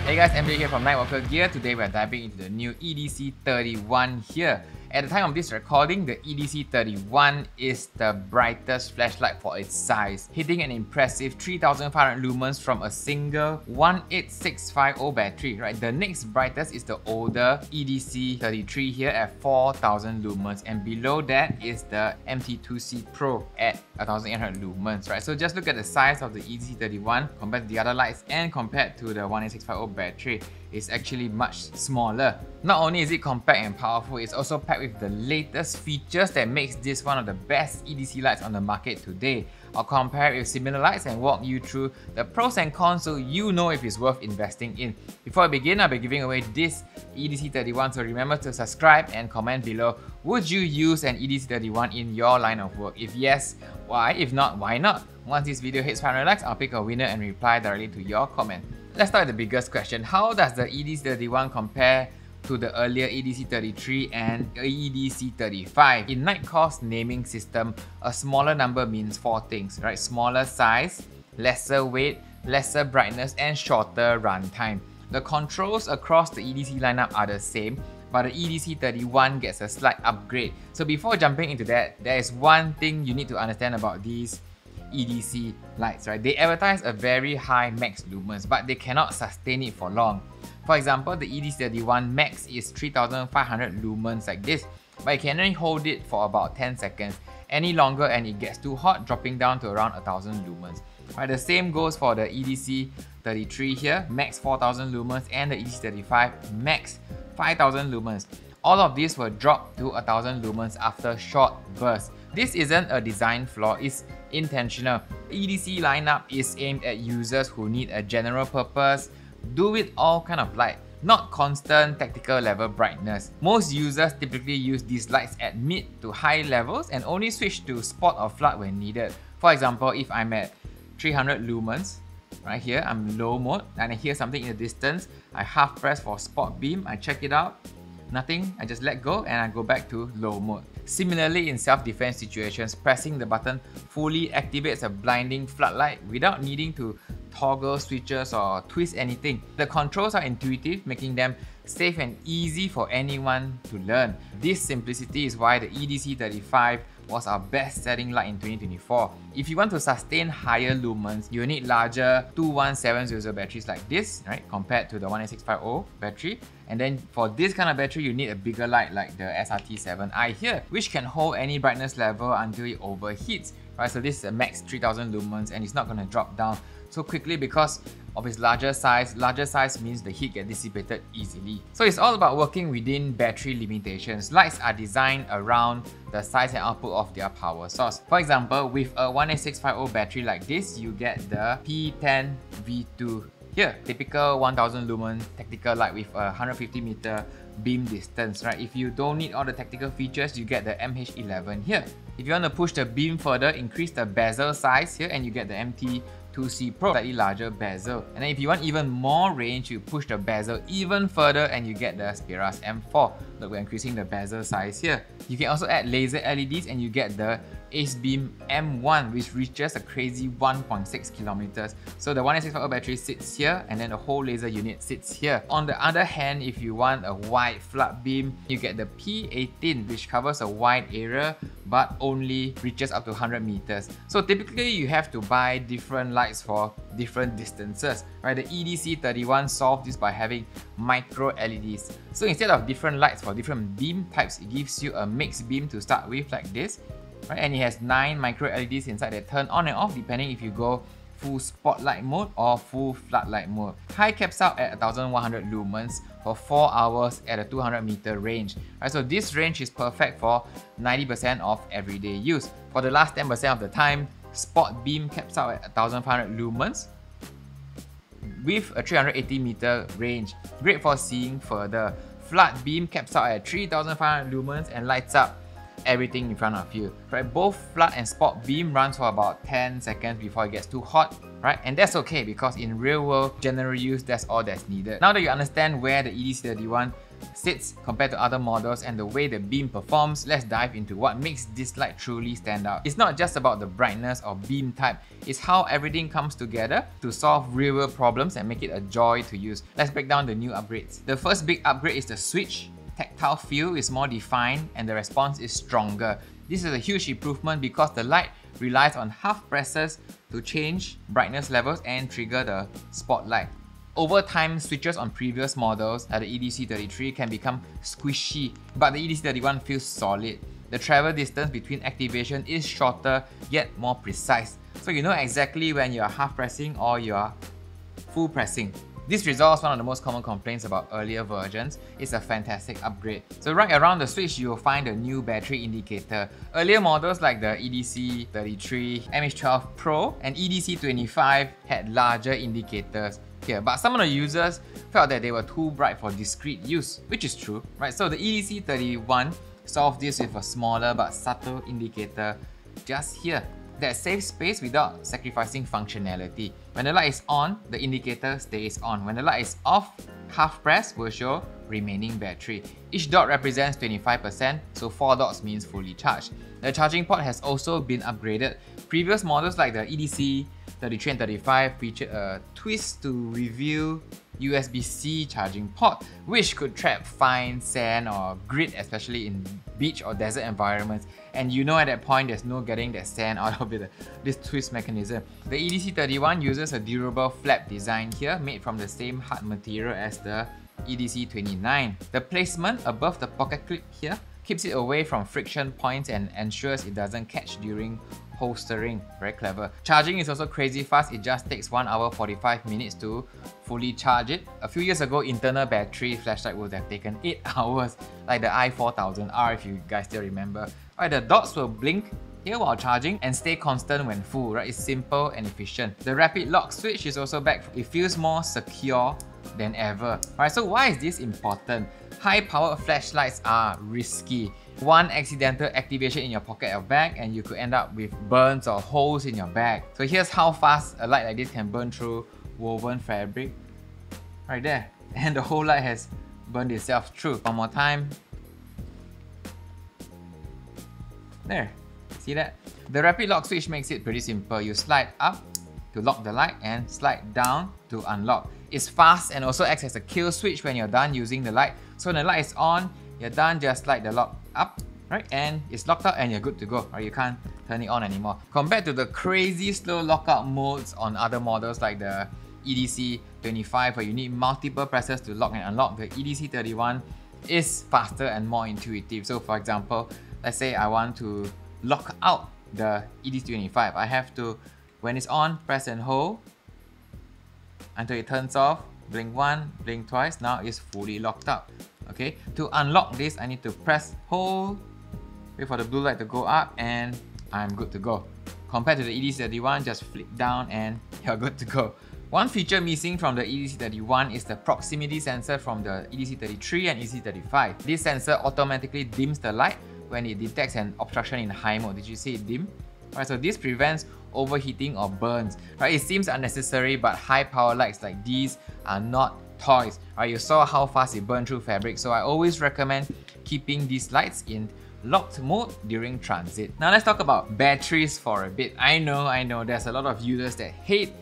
Hey guys, MJ here from Nitecore Gear. Today we are diving into the new EDC31 here. At the time of this recording, the EDC31 is the brightest flashlight for its size, hitting an impressive 3500 lumens from a single 18650 battery. Right, the next brightest is the older EDC33 here at 4000 lumens, and below that is the MT2C Pro at 1800 lumens. Right, so just look at the size of the EDC31 compared to the other lights and compared to the 18650 battery. Is actually much smaller. Not only is it compact and powerful, it's also packed with the latest features that makes this one of the best EDC lights on the market today. I'll compare it with similar lights and walk you through the pros and cons so you know if it's worth investing in. Before I begin, I'll be giving away this EDC31, so remember to subscribe and comment below. Would you use an EDC31 in your line of work? If yes, why? If not, why not? Once this video hits 500 likes, I'll pick a winner and reply directly to your comment. Let's start with the biggest question. How does the EDC31 compare to the earlier EDC33 and EDC35? In Nitecore's naming system, a smaller number means four things, right? Smaller size, lesser weight, lesser brightness, and shorter runtime. The controls across the EDC lineup are the same, but the EDC31 gets a slight upgrade. So before jumping into that, there is one thing you need to understand about these EDC lights, right? They advertise a very high max lumens, but they cannot sustain it for long. For example, the EDC31 max is 3500 lumens like this, but it can only hold it for about 10 seconds. Any longer and it gets too hot, dropping down to around 1000 lumens. Right, the same goes for the EDC33 here, max 4000 lumens, and the EDC35 max 5000 lumens. All of these will drop to 1000 lumens after short bursts. This isn't a design flaw, it's intentional. The EDC lineup is aimed at users who need a general purpose, do it all kind of light, not constant tactical level brightness. Most users typically use these lights at mid to high levels and only switch to spot or flood when needed. For example, if I'm at 300 lumens, right here, I'm low mode, and I hear something in the distance, I half press for spot beam, I check it out, nothing, I just let go and I go back to low mode. Similarly, in self-defense situations, pressing the button fully activates a blinding floodlight without needing to toggle switches or twist anything. The controls are intuitive, making them safe and easy for anyone to learn. This simplicity is why the EDC35 was our best-selling light in 2024. If you want to sustain higher lumens, you need larger 21700 batteries like this, right, compared to the 18650 battery. And then for this kind of battery, you need a bigger light like the SRT7i here, which can hold any brightness level until it overheats. Right, so this is a max 3000 lumens and it's not going to drop down so quickly because of its larger size. Larger size means the heat gets dissipated easily. So it's all about working within battery limitations. Lights are designed around the size and output of their power source. For example, with a 18650 battery like this, you get the P10 V2 here. Typical 1000 lumen tactical light with a 150 meter beam distance, right? If you don't need all the tactical features, you get the MH11 here. If you want to push the beam further, increase the bezel size here and you get the MT2C Pro, slightly larger bezel. And then if you want even more range, you push the bezel even further and you get the Spiras M4. Look, we're increasing the bezel size here. You can also add laser LEDs and you get the Ace Beam M1, which reaches a crazy 1.6 kilometers. So the 18650 battery sits here and then the whole laser unit sits here. On the other hand, if you want a wide flood beam, you get the P18, which covers a wide area but only reaches up to 100 meters. So typically you have to buy different lights for different distances, right? The EDC31 solved this by having micro LEDs. So instead of different lights for different beam types, it gives you a mixed beam to start with like this. Right, and it has 9 micro LEDs inside that turn on and off depending if you go full spotlight mode or full floodlight mode. High caps out at 1100 lumens for 4 hours at a 200 meter range. Right, so this range is perfect for 90% of everyday use. For the last 10% of the time, spot beam caps out at 1500 lumens with a 380 meter range. Great for seeing further. Flood beam caps out at 3500 lumens and lights up everything in front of you. Right? Both flood and spot beam runs for about 10 seconds before it gets too hot. Right? And that's okay because in real world general use, that's all that's needed. Now that you understand where the EDC31 sits compared to other models and the way the beam performs, let's dive into what makes this light truly stand out. It's not just about the brightness or beam type, it's how everything comes together to solve real-world problems and make it a joy to use. Let's break down the new upgrades. The first big upgrade is the switch. Tactile feel is more defined and the response is stronger. This is a huge improvement because the light relies on half presses to change brightness levels and trigger the spotlight. Over time, switches on previous models like the EDC33 can become squishy, but the EDC31 feels solid. The travel distance between activation is shorter yet more precise, so you know exactly when you are half pressing or you are full pressing. This resolves one of the most common complaints about earlier versions. It's a fantastic upgrade. So right around the switch, you'll find a new battery indicator. Earlier models like the EDC33, MH12 Pro and EDC25 had larger indicators here, but some of the users felt that they were too bright for discrete use, which is true, right? So the EDC31 solved this with a smaller but subtle indicator just here that saves space without sacrificing functionality. When the light is on, the indicator stays on. When the light is off, half press will show remaining battery. Each dot represents 25%, so 4 dots means fully charged. The charging port has also been upgraded. Previous models like the EDC33 and 35 featured a twist to reveal USB-C charging port, which could trap fine sand or grit, especially in beach or desert environments. And you know at that point there's no getting that sand out of it, this twist mechanism. The EDC31 uses a durable flap design here, made from the same hard material as the EDC29. The placement above the pocket clip here keeps it away from friction points and ensures it doesn't catch during holstering. Very clever. Charging is also crazy fast. It just takes 1 hour 45 minutes to fully charge it. A few years ago, internal battery flashlight would have taken 8 hours, like the i4000R if you guys still remember. Alright, the dots will blink here while charging and stay constant when full, right? It's simple and efficient. The rapid lock switch is also back. It feels more secure than ever. Alright, so why is this important? High-powered flashlights are risky. One accidental activation in your pocket or bag and you could end up with burns or holes in your bag. So here's how fast a light like this can burn through woven fabric. Right there. And the whole light has burned itself through. One more time. There. See that? The rapid lock switch makes it pretty simple. You slide up to lock the light and slide down to unlock. It's fast and also acts as a kill switch when you're done using the light. So when the light is on, you're done, just slide the lock up, right? And it's locked up and you're good to go, right? You can't turn it on anymore. Compared to the crazy slow lockout modes on other models like the EDC25 where you need multiple presses to lock and unlock, the EDC31 is faster and more intuitive. So for example, let's say I want to lock out the EDC25. I have to, when it's on, press and hold until it turns off, blink one, blink twice, now it's fully locked up. Okay, to unlock this, I need to press hold, wait for the blue light to go up, and I'm good to go. Compared to the EDC31, just flick down and you're good to go. One feature missing from the EDC31 is the proximity sensor from the EDC33 and EDC35. This sensor automatically dims the light when it detects an obstruction in high mode. Did you see it dim? Right, so this prevents overheating or burns. Right, it seems unnecessary, but high power lights like these are not toys. Right, you saw how fast it burned through fabric, so I always recommend keeping these lights in locked mode during transit. Now let's talk about batteries for a bit. I know there's a lot of users that hate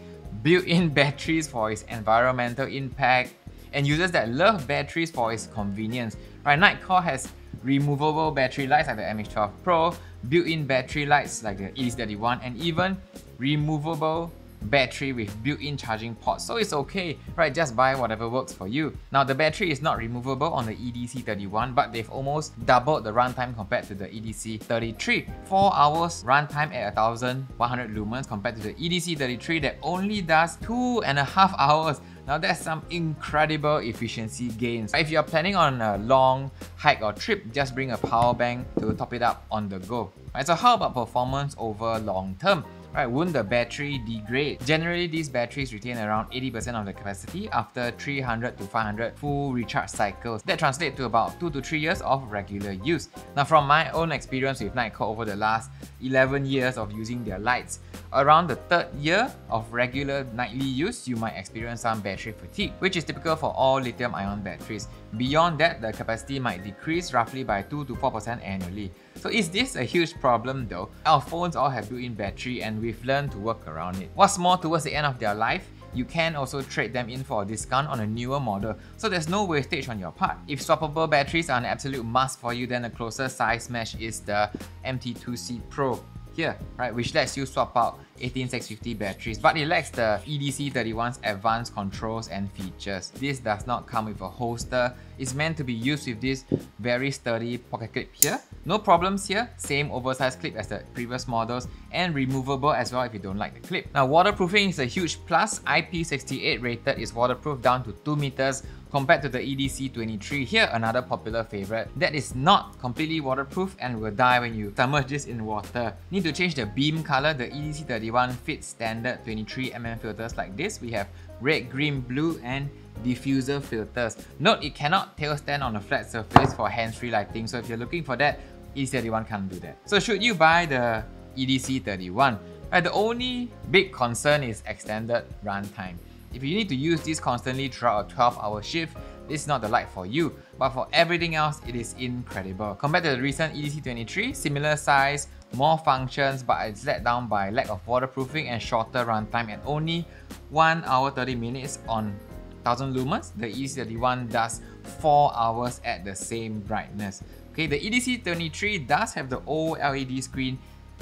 built-in batteries for its environmental impact and users that love batteries for its convenience. Right, Nitecore has removable battery lights like the MH12 Pro, built-in battery lights like the EDC31, and even removable battery with built-in charging ports. So it's okay, right? Just buy whatever works for you. Now the battery is not removable on the EDC31, but they've almost doubled the runtime compared to the EDC33. 4 hours runtime at 1100 lumens compared to the EDC33 that only does 2.5 hours. Now that's some incredible efficiency gains. If you're planning on a long hike or trip, just bring a power bank to top it up on the go. Right, so how about performance over long term? Right, won't the battery degrade? Generally, these batteries retain around 80% of the capacity after 300 to 500 full recharge cycles. That translates to about 2 to 3 years of regular use. Now, from my own experience with Nitecore over the last 11 years of using their lights, around the third year of regular nightly use, you might experience some battery fatigue, which is typical for all lithium-ion batteries. Beyond that, the capacity might decrease roughly by 2 to 4% annually. So is this a huge problem though? Our phones all have built-in battery and we've learned to work around it. What's more, towards the end of their life, you can also trade them in for a discount on a newer model, so there's no wastage on your part. If swappable batteries are an absolute must for you, then the closest size match is the MT2C Pro here, right, which lets you swap out 18650 batteries, but it lacks the EDC31's advanced controls and features. This does not come with a holster. It's meant to be used with this very sturdy pocket clip here. No problems here, same oversized clip as the previous models, and removable as well if you don't like the clip. Now, waterproofing is a huge plus. IP68 rated is waterproof down to 2 meters compared to the EDC23 here, another popular favorite that is not completely waterproof and will die when you submerge this in water. Need to change the beam color. The EDC31 fits standard 23mm filters like this. We have red, green, blue and diffuser filters. Note, it cannot tail stand on a flat surface for hands-free lighting, so if you're looking for that, EDC31 can't do that. So should you buy the EDC31? The only big concern is extended runtime. If you need to use this constantly throughout a 12-hour shift, this is not the light for you. But for everything else, it is incredible. Compared to the recent EDC23, similar size, more functions, but it's let down by lack of waterproofing and shorter runtime at only 1 hour 30 minutes on 1000 lumens. The EDC31 does 4 hours at the same brightness. Okay, the EDC23 does have the OLED screen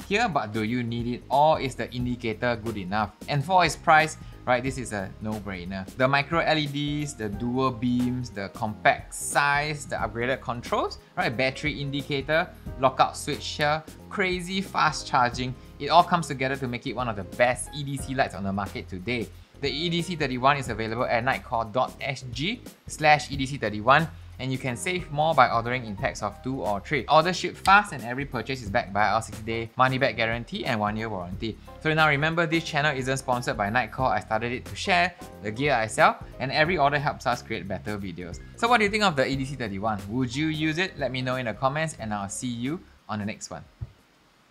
here, but do you need it, or is the indicator good enough? And for its price, right, this is a no-brainer. The micro LEDs, the dual beams, the compact size, the upgraded controls, right, battery indicator, lockout switch here, crazy fast charging, it all comes together to make it one of the best EDC lights on the market today. The EDC31 is available at nitecore.sg/EDC31, and you can save more by ordering in packs of 2 or 3. Orders ship fast and every purchase is backed by our 60-day money-back guarantee and 1-year warranty. So now remember, this channel isn't sponsored by Nitecore. I started it to share the gear I sell, and every order helps us create better videos. So what do you think of the EDC31? Would you use it? Let me know in the comments, and I'll see you on the next one.